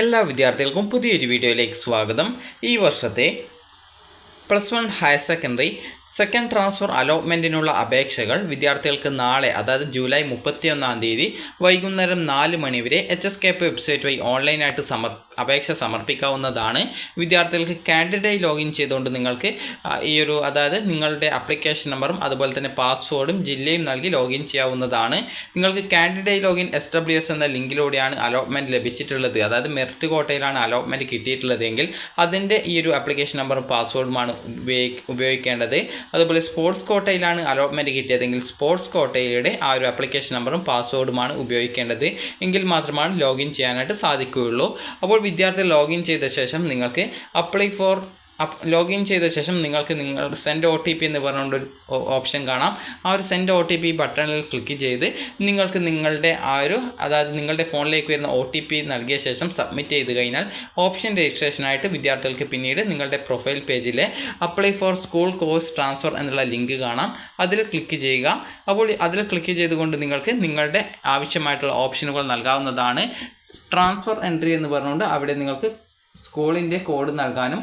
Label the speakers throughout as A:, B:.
A: എല്ലാ വിദ്യാർത്ഥികൾക്കും പുതിയൊരു വീഡിയോയിലേക്ക് സ്വാഗതം. ഈ വർഷത്തെ +1 ഹയർ സെക്കൻഡറി സെക്കൻഡ് ട്രാൻസ്ഫർ അലോട്ട്മെൻറ്റിനുള്ള അപേക്ഷകൾ വിദ്യാർത്ഥികൾക്ക് നാളെ, അതായത് ജൂലൈ 31-ാം തീയതി വൈകുന്നേരം 4 മണി വരെ HSKP വെബ്സൈറ്റ് വഴി ഓൺലൈനായിട്ട് അപേക്ഷ സമർപ്പിക്കാവുന്നതാണ്. വിദ്യാർത്ഥികൾക്ക് കാൻഡിഡേറ്റ് ലോഗിൻ ചെയ്തുകൊണ്ട് നിങ്ങൾക്ക് അതായത് നിങ്ങളുടെ ആപ്ലിക്കേഷൻ നമ്പറും അതുപോലെ തന്നെ പാസ്വേഡും ജില്ലയും നൽകി ലോഗിൻ ചെയ്യാവുന്നതാണ്. നിങ്ങൾക്ക് കാൻഡിഡേറ്റ് ലോഗിൻ SWS എന്ന ലിങ്കിലൂടെയാണ് അലോട്ട്മെൻറ്റ് ലഭിച്ചിട്ടുള്ളത്, അതായത് മെറിറ്റ് കോട്ടയിലാണ് അലോട്ട്മെൻറ്റ് കിട്ടിയിട്ടുള്ളതെങ്കിൽ അതിൻ്റെ ആപ്ലിക്കേഷൻ നമ്പറും പാസ്വേഡുമാണ് ഉപയോഗിക്കേണ്ടത്. അതുപോലെ സ്പോർട്സ് കോട്ടയിലാണ് അലോട്ട്മെൻറ്റ് കിട്ടിയതെങ്കിൽ സ്പോർട്സ് കോട്ടയുടെ ആപ്ലിക്കേഷൻ നമ്പറും പാസ്വേഡുമാണ് ഉപയോഗിക്കേണ്ടത്. എങ്കിൽ മാത്രമാണ് ലോഗിൻ ചെയ്യാനായിട്ട് സാധിക്കുകയുള്ളൂ. അപ്പോൾ വിദ്യാർത്ഥി ലോഗിൻ ചെയ്ത ശേഷം നിങ്ങൾക്ക് ലോഗിൻ ചെയ്ത ശേഷം നിങ്ങൾക്ക് സെൻഡ് OTP എന്ന് പറഞ്ഞുകൊണ്ടൊരു ഓപ്ഷൻ കാണാം. ആ ഒരു സെൻഡ് OTP ബട്ടണിൽ ക്ലിക്ക് ചെയ്ത് നിങ്ങൾക്ക് നിങ്ങളുടെ അതായത് നിങ്ങളുടെ ഫോണിലേക്ക് വരുന്ന OTP നൽകിയ ശേഷം സബ്മിറ്റ് ചെയ്ത് കഴിഞ്ഞാൽ ഓപ്ഷൻ രജിസ്ട്രേഷനായിട്ട് വിദ്യാർത്ഥികൾക്ക് പിന്നീട് നിങ്ങളുടെ പ്രൊഫൈൽ പേജിലെ apply for school course transfer എന്നുള്ള ലിങ്ക് കാണാം. അതിൽ ക്ലിക്ക് ചെയ്യുക. അപ്പോൾ അതിൽ ക്ലിക്ക് ചെയ്തുകൊണ്ട് നിങ്ങൾക്ക് നിങ്ങളുടെ ആവശ്യമായിട്ടുള്ള ഓപ്ഷനുകൾ നൽകാവുന്നതാണ്. ട്രാൻസ്ഫർ എൻട്രി എന്ന് പറഞ്ഞുകൊണ്ട് അവിടെ നിങ്ങൾക്ക് സ്കൂളിൻ്റെ കോഡ് നൽകാനും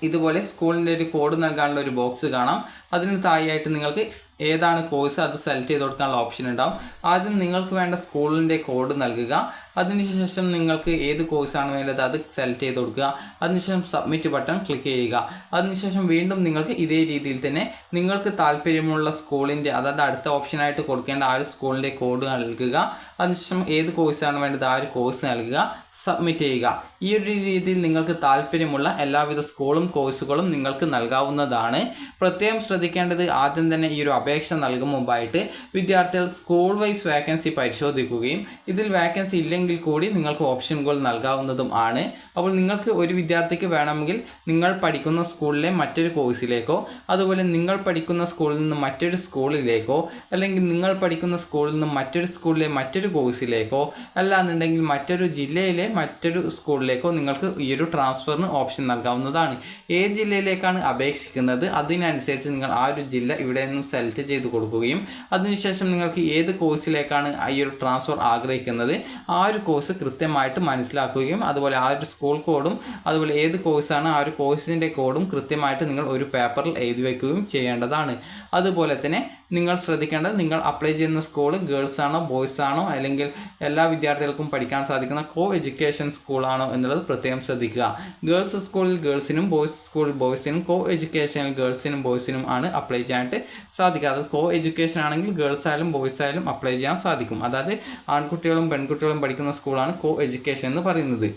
A: ഇതുപോലെ സ്കൂളിൻ്റെ ഒരു കോഡ് നൽകാനുള്ള ഒരു ബോക്സ് കാണാം. അതിന് താഴെയായിട്ട് നിങ്ങൾക്ക് ഏതാണ് കോഴ്സ് അത് സെലക്ട് ചെയ്ത് കൊടുക്കാനുള്ള ഓപ്ഷൻ ഉണ്ടാവും. ആദ്യം നിങ്ങൾക്ക് വേണ്ട സ്കൂളിൻ്റെ കോഡ് നൽകുക. അതിനുശേഷം നിങ്ങൾക്ക് ഏത് കോഴ്സാണ് വേണ്ടത് അത് സെലക്ട് ചെയ്ത് കൊടുക്കുക. അതിനുശേഷം സബ്മിറ്റ് ബട്ടൺ ക്ലിക്ക് ചെയ്യുക. അതിനുശേഷം വീണ്ടും നിങ്ങൾക്ക് ഇതേ രീതിയിൽ തന്നെ നിങ്ങൾക്ക് താല്പര്യമുള്ള സ്കൂളിൻ്റെ, അതായത് അടുത്ത ഓപ്ഷനായിട്ട് കൊടുക്കേണ്ട ആ ഒരു സ്കൂളിൻ്റെ കോഡ് നൽകുക. അതിനുശേഷം ഏത് കോഴ്സാണ് വേണ്ടത് ആ ഒരു കോഴ്സ് നൽകുക, സബ്മിറ്റ് ചെയ്യുക. ഈ ഒരു രീതിയിൽ നിങ്ങൾക്ക് താല്പര്യമുള്ള എല്ലാവിധ സ്കൂളും കോഴ്സുകളും നിങ്ങൾക്ക് നൽകാവുന്നതാണ്. പ്രത്യേകം ശ്രദ്ധിക്കേണ്ടത്, ആദ്യം തന്നെ ഈ ഒരു അപേക്ഷ നൽകും മുമ്പായിട്ട് വിദ്യാർത്ഥികൾ സ്കൂൾ വൈസ് വേക്കൻസി പരിശോധിക്കുകയും ഇതിൽ വേക്കൻസി ഇല്ലെങ്കിൽ കൂടി നിങ്ങൾക്ക് ഓപ്ഷനുകൾ നൽകാവുന്നതും ആണ്. അപ്പോൾ നിങ്ങൾക്ക് ഒരു വിദ്യാർത്ഥിക്ക് വേണമെങ്കിൽ നിങ്ങൾ പഠിക്കുന്ന സ്കൂളിലെ മറ്റൊരു കോഴ്സിലേക്കോ, അതുപോലെ നിങ്ങൾ പഠിക്കുന്ന സ്കൂളിൽ നിന്ന് മറ്റൊരു സ്കൂളിലേക്കോ, അല്ലെങ്കിൽ നിങ്ങൾ പഠിക്കുന്ന സ്കൂളിൽ നിന്ന് മറ്റൊരു സ്കൂളിലെ മറ്റൊരു കോഴ്സിലേക്കോ, അല്ലാന്നുണ്ടെങ്കിൽ മറ്റൊരു ജില്ലയിലെ മറ്റൊരു സ്കൂളിലേക്കോ നിങ്ങൾക്ക് ഈ ഒരു ട്രാൻസ്ഫറിന് ഓപ്ഷൻ നൽകാവുന്നതാണ്. ഏത് ജില്ലയിലേക്കാണ് അപേക്ഷിക്കുന്നത് അതിനനുസരിച്ച് നിങ്ങൾ ആ ഒരു ജില്ല ഇവിടെ നിന്ന് സെലക്ട് ചെയ്ത് കൊടുക്കുകയും അതിനുശേഷം നിങ്ങൾക്ക് ഏത് കോഴ്സിലേക്കാണ് ഈ ഒരു ട്രാൻസ്ഫർ ആഗ്രഹിക്കുന്നത് ആ ഒരു കോഴ്സ് കൃത്യമായിട്ട് മനസ്സിലാക്കുകയും അതുപോലെ ആ ഒരു സ്കൂൾ കോഡും അതുപോലെ ഏത് കോഴ്സാണ് ആ ഒരു കോഴ്സിൻ്റെ കോഡും കൃത്യമായിട്ട് നിങ്ങൾ ഒരു പേപ്പറിൽ എഴുതി വയ്ക്കുകയും ചെയ്യേണ്ടതാണ്. അതുപോലെ തന്നെ നിങ്ങൾ ശ്രദ്ധിക്കേണ്ടത്, നിങ്ങൾ അപ്ലൈ ചെയ്യുന്ന സ്കൂൾ ഗേൾസ് ആണോ ബോയ്സ് ആണോ, അല്ലെങ്കിൽ എല്ലാ വിദ്യാർത്ഥികൾക്കും പഠിക്കാൻ സാധിക്കുന്ന എഡ്യൂക്കേഷൻ സ്കൂളാണോ എന്നുള്ളത് പ്രത്യേകം ശ്രദ്ധിക്കുക. ഗേൾസ് സ്കൂളിൽ ഗേൾസിനും ബോയ്സ് സ്കൂളിൽ ബോയ്സിനും എഡ്യൂക്കേഷനിൽ ഗേൾസിനും ബോയ്സിനും ആണ് അപ്ലൈ ചെയ്യാനായിട്ട് സാധിക്കുക. അത് എഡ്യൂക്കേഷൻ ആണെങ്കിൽ ഗേൾസ് ആയാലും ബോയ്സ് ആയാലും അപ്ലൈ ചെയ്യാൻ സാധിക്കും. അതായത് ആൺകുട്ടികളും പെൺകുട്ടികളും പഠിക്കുന്ന സ്കൂളാണ് എഡ്യൂക്കേഷൻ എന്ന് പറയുന്നത്.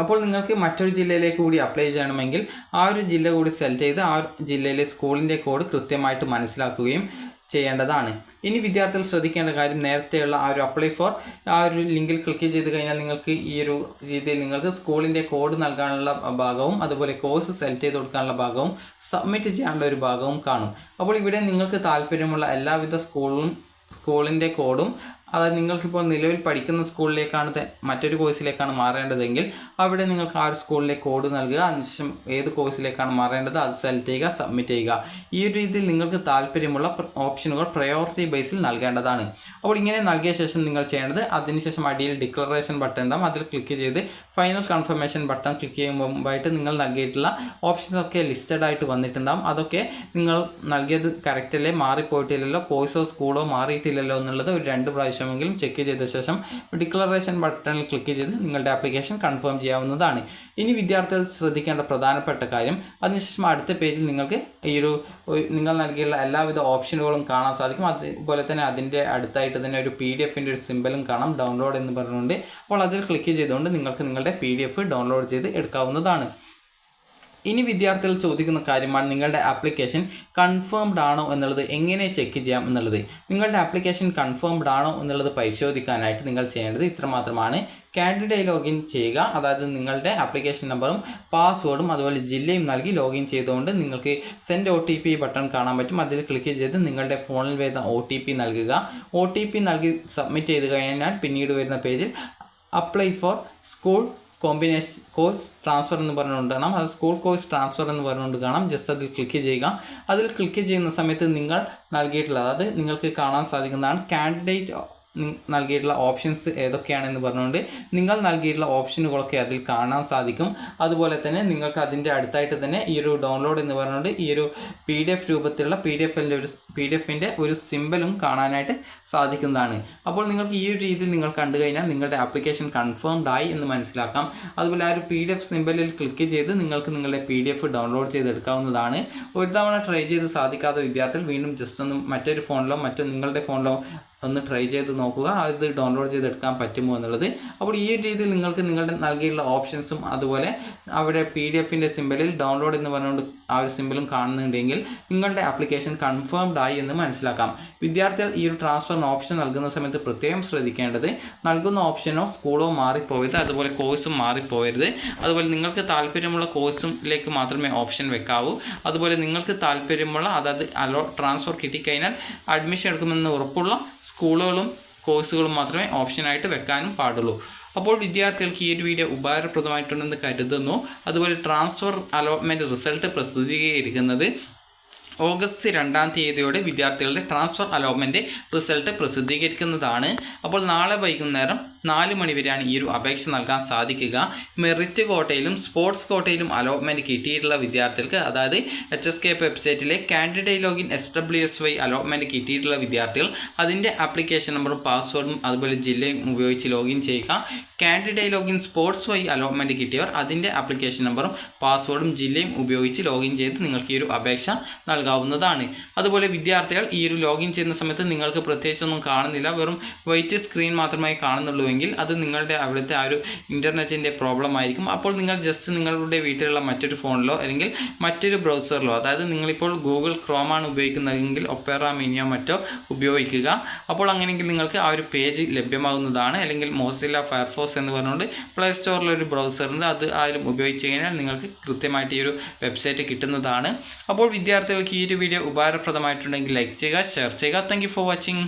A: അപ്പോൾ നിങ്ങൾക്ക് മറ്റൊരു ജില്ലയിലേക്ക് കൂടി അപ്ലൈ ചെയ്യണമെങ്കിൽ ആ ഒരു ജില്ല കൂടി സെലക്ട് ചെയ്ത് ആ ജില്ലയിലെ സ്കൂളിൻ്റെ കോഡ് കൃത്യമായിട്ട് മനസ്സിലാക്കുകയും ചെയ്യേണ്ടതാണ്. ഇനി വിദ്യാർത്ഥികൾ ശ്രദ്ധിക്കേണ്ട കാര്യം, നേരത്തെയുള്ള ആ ഒരു അപ്ലൈ ഫോർ ആ ഒരു ലിങ്കിൽ ക്ലിക്ക് ചെയ്ത് കഴിഞ്ഞാൽ നിങ്ങൾക്ക് ഈ ഒരു രീതിയിൽ നിങ്ങൾക്ക് സ്കൂളിൻ്റെ കോഡ് നൽകാനുള്ള ഭാഗവും അതുപോലെ കോഴ്സ് സെലക്ട് ചെയ്ത് കൊടുക്കാനുള്ള ഭാഗവും സബ്മിറ്റ് ചെയ്യാനുള്ള ഒരു ഭാഗവും കാണും. അപ്പോൾ ഇവിടെ നിങ്ങൾക്ക് താല്പര്യമുള്ള എല്ലാവിധ സ്കൂളിൻ്റെ കോഡും, അതായത് നിങ്ങൾക്കിപ്പോൾ നിലവിൽ പഠിക്കുന്ന സ്കൂളിലേക്കാണ് മറ്റൊരു കോഴ്സിലേക്കാണ് മാറേണ്ടതെങ്കിൽ അവിടെ നിങ്ങൾക്ക് ആ ഒരു സ്കൂളിലെ കോഡ് നൽകുക. അതിനുശേഷം ഏത് കോഴ്സിലേക്കാണ് മാറേണ്ടത് അത് സെലക്ട് ചെയ്യുക, സബ്മിറ്റ് ചെയ്യുക. ഈ ഒരു രീതിയിൽ നിങ്ങൾക്ക് താല്പര്യമുള്ള ഓപ്ഷനുകൾ പ്രയോറിറ്റി ബേസിൽ നൽകേണ്ടതാണ്. അപ്പോൾ ഇങ്ങനെ നൽകിയ ശേഷം നിങ്ങൾ ചെയ്യേണ്ടത്, അതിനുശേഷം അടിയിൽ ഡിക്ലറേഷൻ ബട്ടൺ ഉണ്ടാകും. അതിൽ ക്ലിക്ക് ചെയ്ത് ഫൈനൽ കൺഫർമേഷൻ ബട്ടൺ ക്ലിക്ക് ചെയ്യുമ്പോൾ മുമ്പായിട്ട് നിങ്ങൾ നൽകിയിട്ടുള്ള ഓപ്ഷൻസ് ഒക്കെ ലിസ്റ്റഡ് ആയിട്ട് വന്നിട്ടുണ്ടാകും. അതൊക്കെ നിങ്ങൾ നൽകിയത് കറക്റ്റല്ലേ, മാറിപ്പോയിട്ടില്ലല്ലോ, കോഴ്സോ സ്കൂളോ മാറിയിട്ടില്ലല്ലോ എന്നുള്ളത് ഒരു 2 പ്രാവശ്യമെങ്കിലും ചെക്ക് ചെയ്ത ശേഷം ഡിക്ലറേഷൻ ബട്ടണിൽ ക്ലിക്ക് ചെയ്ത് നിങ്ങളുടെ ആപ്ലിക്കേഷൻ കൺഫേം ചെയ്യാവുന്നതാണ്. ഇനി വിദ്യാർത്ഥികൾ ശ്രദ്ധിക്കേണ്ട പ്രധാനപ്പെട്ട കാര്യം, അതിനുശേഷം അടുത്ത പേജിൽ നിങ്ങൾക്ക് നിങ്ങൾ നൽകിയുള്ള എല്ലാവിധ ഓപ്ഷനുകളും കാണാൻ സാധിക്കും. അതുപോലെ തന്നെ അതിൻ്റെ അടുത്തായിട്ട് തന്നെ ഒരു PDF-ൻ്റെ ഒരു സിമ്പലും കാണാം, ഡൗൺലോഡ് എന്ന് പറഞ്ഞുകൊണ്ട്. അപ്പോൾ അതിൽ ക്ലിക്ക് ചെയ്തുകൊണ്ട് നിങ്ങൾക്ക് നിങ്ങളുടെ PDF ഡൗൺലോഡ് ചെയ്ത് എടുക്കാവുന്നതാണ്. ഇനി വിദ്യാർത്ഥികൾ ചോദിക്കുന്ന കാര്യമാണ് നിങ്ങളുടെ ആപ്ലിക്കേഷൻ കൺഫേംഡ് ആണോ എന്നുള്ളത് എങ്ങനെ ചെക്ക് ചെയ്യാം എന്നുള്ളത്. നിങ്ങളുടെ ആപ്ലിക്കേഷൻ കൺഫേംഡ് ആണോ എന്നുള്ളത് പരിശോധിക്കാനായിട്ട് നിങ്ങൾ ചെയ്യേണ്ടത് ഇത്രമാത്രമാണ്. കാൻഡിഡേറ്റ് ലോഗിൻ ചെയ്യുക, അതായത് നിങ്ങളുടെ ആപ്ലിക്കേഷൻ നമ്പറും പാസ്വേഡും അതുപോലെ ജില്ലയും നൽകി ലോഗിൻ ചെയ്തുകൊണ്ട് നിങ്ങൾക്ക് സെൻഡ് OTP ബട്ടൺ കാണാൻ പറ്റും. അതിൽ ക്ലിക്ക് ചെയ്ത് നിങ്ങളുടെ ഫോണിൽ വരുന്ന OTP നൽകുക. OTP നൽകി സബ്മിറ്റ് ചെയ്ത് കഴിഞ്ഞാൽ പിന്നീട് വരുന്ന പേജിൽ apply for school combination course transfer എന്ന് പറഞ്ഞുകൊണ്ട് കാണാം. അത് സ്കൂൾ കോഴ്സ് ട്രാൻസ്ഫർ എന്ന് പറഞ്ഞുകൊണ്ട് കാണാം. ജസ്റ്റ് അതിൽ ക്ലിക്ക് ചെയ്യുക. അതിൽ ക്ലിക്ക് ചെയ്യുന്ന സമയത്ത് നിങ്ങൾ നൽകിയിട്ടുള്ളത്, അതായത് നിങ്ങൾക്ക് കാണാൻ സാധിക്കുന്നതാണ് കാൻഡിഡേറ്റ് നൽകിയിട്ടുള്ള ഓപ്ഷൻസ് ഏതൊക്കെയാണെന്ന് പറഞ്ഞുകൊണ്ട് നിങ്ങൾ നൽകിയിട്ടുള്ള ഓപ്ഷനുകളൊക്കെ അതിൽ കാണാൻ സാധിക്കും. അതുപോലെ തന്നെ നിങ്ങൾക്ക് അതിൻ്റെ അടുത്തായിട്ട് തന്നെ ഈ ഒരു ഡൗൺലോഡ് എന്ന് പറഞ്ഞുകൊണ്ട് ഈ ഒരു PDF രൂപത്തിലുള്ള PDF-ൻ്റെ ഒരു സിമ്പലും കാണാനായിട്ട് സാധിക്കുന്നതാണ്. അപ്പോൾ നിങ്ങൾക്ക് ഈ ഒരു രീതിയിൽ നിങ്ങൾ കണ്ടു കഴിഞ്ഞാൽ നിങ്ങളുടെ ആപ്ലിക്കേഷൻ കൺഫേംഡ് ആയി എന്ന് മനസ്സിലാക്കാം. അതുപോലെ ആ ഒരു PDF സിമ്പലിൽ ക്ലിക്ക് ചെയ്ത് നിങ്ങൾക്ക് നിങ്ങളുടെ PDF ഡൗൺലോഡ് ചെയ്തെടുക്കാവുന്നതാണ്. ഒരു തവണ ട്രൈ ചെയ്ത് സാധിക്കാത്ത വിദ്യാർത്ഥികൾ വീണ്ടും ജസ്റ്റ് ഒന്ന് മറ്റൊരു ഫോണിലോ നിങ്ങളുടെ ഫോണിലോ ഒന്ന് ട്രൈ ചെയ്ത് നോക്കുക, അത് ഡൗൺലോഡ് ചെയ്തെടുക്കാൻ പറ്റുമോ എന്നുള്ളത്. അപ്പോൾ ഈ രീതിയിൽ നിങ്ങൾക്ക് നിങ്ങളുടെ നൽകിയുള്ള ഓപ്ഷൻസും അതുപോലെ അവിടെ PDF-ൻ്റെ സിമ്പലിൽ ഡൗൺലോഡ് എന്ന് പറഞ്ഞുകൊണ്ട് ആ ഒരു സിമ്പലും കാണുന്നുണ്ടെങ്കിൽ നിങ്ങളുടെ ആപ്ലിക്കേഷൻ കൺഫേംഡ് ആയി എന്ന് മനസ്സിലാക്കാം. വിദ്യാർത്ഥികൾ ഈ ഒരു ട്രാൻസ്ഫർ ഓപ്ഷൻ നൽകുന്ന സമയത്ത് പ്രത്യേകം ശ്രദ്ധിക്കേണ്ടത് നൽകുന്ന ഓപ്ഷനോ സ്കൂളോ മാറിപ്പോയത്, അതുപോലെ കോഴ്സും മാറിപ്പോയരുത്. അതുപോലെ നിങ്ങൾക്ക് താല്പര്യമുള്ള കോഴ്സിലേക്ക് മാത്രമേ ഓപ്ഷൻ വെക്കാവൂ. അതുപോലെ നിങ്ങൾക്ക് താല്പര്യമുള്ള അതായത് ട്രാൻസ്ഫർ കിട്ടിക്കഴിഞ്ഞാൽ അഡ്മിഷൻ എടുക്കുമെന്ന് ഉറപ്പുള്ള സ്കൂളുകളും കോഴ്സുകളും മാത്രമേ ഓപ്ഷനായിട്ട് വെക്കാനും പാടുള്ളൂ. അപ്പോൾ വിദ്യാർത്ഥികൾക്ക് ഈ ഒരു വീഡിയോ ഉപകാരപ്രദമായിട്ടുണ്ടെന്ന് കരുതുന്നു. അതുപോലെ ട്രാൻസ്ഫർ അലോട്ട്മെൻറ്റ് റിസൾട്ട് പ്രസിദ്ധീകരിക്കുന്നത് ഓഗസ്റ്റ് 2-ാം തീയതിയോടെ വിദ്യാർത്ഥികളുടെ ട്രാൻസ്ഫർ അലോട്ട്മെൻറ്റ് റിസൾട്ട് പ്രസിദ്ധീകരിക്കുന്നതാണ്. അപ്പോൾ നാളെ വൈകുന്നേരം 4 മണി വരെയാണ് ഈ ഒരു അപേക്ഷ നൽകാൻ സാധിക്കുക. മെറിറ്റ് കോട്ടയിലും സ്പോർട്സ് കോട്ടയിലും അലോട്ട്മെൻറ്റ് കിട്ടിയിട്ടുള്ള വിദ്യാർത്ഥികൾക്ക്, അതായത് HSK വെബ്സൈറ്റിലെ കാൻഡിഡേറ്റ് ലോഗിൻ SWSY അലോട്ട്മെൻറ്റ് കിട്ടിയിട്ടുള്ള വിദ്യാർത്ഥികൾ അതിൻ്റെ ആപ്ലിക്കേഷൻ നമ്പറും പാസ്വേഡും അതുപോലെ ജില്ലയും ഉപയോഗിച്ച് ലോഗിൻ ചെയ്യുക. കാൻഡിഡേറ്റ് ലോഗിൻ സ്പോർട്സ് വഴി അലോട്ട്മെൻറ്റ് കിട്ടിയവർ അതിൻ്റെ ആപ്ലിക്കേഷൻ നമ്പറും പാസ്വേഡും ജില്ലയും ഉപയോഗിച്ച് ലോഗിൻ ചെയ്ത് നിങ്ങൾക്ക് ഈ ഒരു അപേക്ഷ നൽകാവുന്നതാണ്. അതുപോലെ വിദ്യാർത്ഥികൾ ഈ ഒരു ലോഗിൻ ചെയ്യുന്ന സമയത്ത് നിങ്ങൾക്ക് പ്രത്യേകിച്ചൊന്നും കാണുന്നില്ല, വെറും വൈറ്റ് സ്ക്രീൻ മാത്രമേ കാണുന്നുള്ളൂ എങ്കിൽ അത് നിങ്ങളുടെ അവിടുത്തെ ആ ഒരു ഇൻ്റർനെറ്റിൻ്റെ പ്രോബ്ലം ആയിരിക്കും. അപ്പോൾ നിങ്ങൾ ജസ്റ്റ് നിങ്ങളുടെ വീട്ടിലുള്ള മറ്റൊരു ഫോണിലോ അല്ലെങ്കിൽ മറ്റൊരു ബ്രൗസറിലോ, അതായത് നിങ്ങളിപ്പോൾ ഗൂഗിൾ ക്രോമാണ് ഉപയോഗിക്കുന്നതെങ്കിൽ ഒപ്പേറ മിനിയോ മറ്റോ ഉപയോഗിക്കുക. അപ്പോൾ അങ്ങനെയെങ്കിൽ നിങ്ങൾക്ക് ആ ഒരു പേജ് ലഭ്യമാകുന്നതാണ്. അല്ലെങ്കിൽ മോസില്ല ഫയർഫോക്സ് എന്ന് പറഞ്ഞുകൊണ്ട് പ്ലേ സ്റ്റോറിലൊരു ബ്രൗസറുണ്ട്, അത് ആരും ഉപയോഗിച്ച് കഴിഞ്ഞാൽ നിങ്ങൾക്ക് കൃത്യമായിട്ട് ഈ ഒരു വെബ്സൈറ്റ് കിട്ടുന്നതാണ്. അപ്പോൾ വിദ്യാർത്ഥികൾക്ക് ഈ ഒരു വീഡിയോ ഉപകാരപ്രദമായിട്ടുണ്ടെങ്കിൽ ലൈക്ക് ചെയ്യുക, ഷെയർ ചെയ്യുക. Thank you for watching.